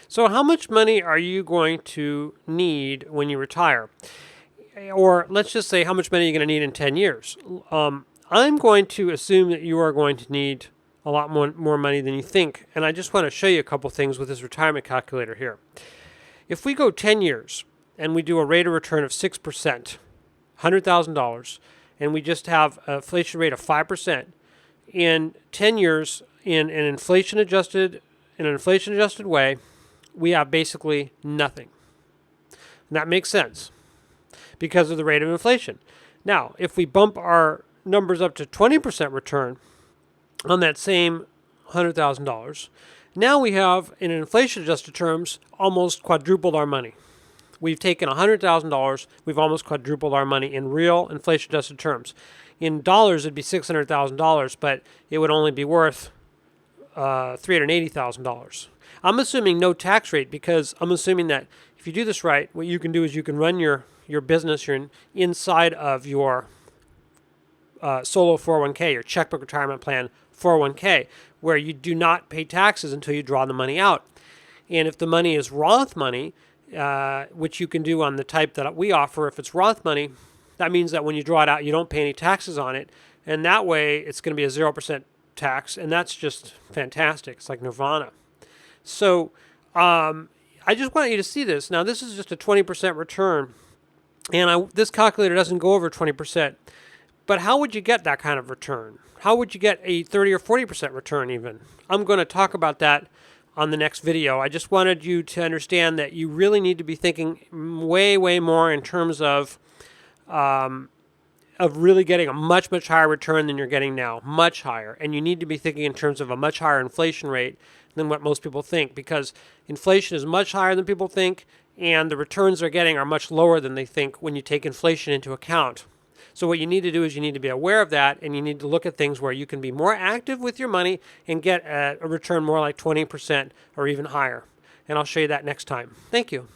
So how much money are you going to need when you retire? Or let's just say how much money you're going to need in 10 years. I'm going to assume that you are going to need a lot more money than you think. And I just want to show you a couple things with this retirement calculator here. If we go 10 years and we do a rate of return of 6%, $100,000, and we just have an inflation rate of 5%, in 10 years, in an inflation adjusted way, we have basically nothing. And that makes sense because of the rate of inflation. Now, if we bump our numbers up to 20% return on that same $100,000, now we have, in inflation adjusted terms, almost quadrupled our money. We've taken $100,000, we've almost quadrupled our money in real inflation adjusted terms. In dollars, it'd be $600,000, but it would only be worth $380,000. I'm assuming no tax rate because I'm assuming that if you do this right, what you can do is you can run your business inside of your solo 401k, your checkbook retirement plan 401k, where you do not pay taxes until you draw the money out. And if the money is Roth money, which you can do on the type that we offer, if it's Roth money, that means that when you draw it out, you don't pay any taxes on it. And that way, it's going to be a 0% tax. And that's just fantastic. It's like nirvana. So I just want you to see this. Now, this is just a 20% return. And this calculator doesn't go over 20%. But how would you get that kind of return? How would you get a 30 or 40% return even? I'm going to talk about that on the next video. I just wanted you to understand that you really need to be thinking way, way more in terms of really getting a much, much higher return than you're getting now, much higher. And you need to be thinking in terms of a much higher inflation rate than what most people think, because inflation is much higher than people think, and the returns they're getting are much lower than they think when you take inflation into account. So what you need to do is you need to be aware of that, and you need to look at things where you can be more active with your money and get a return more like 20% or even higher. And I'll show you that next time. Thank you.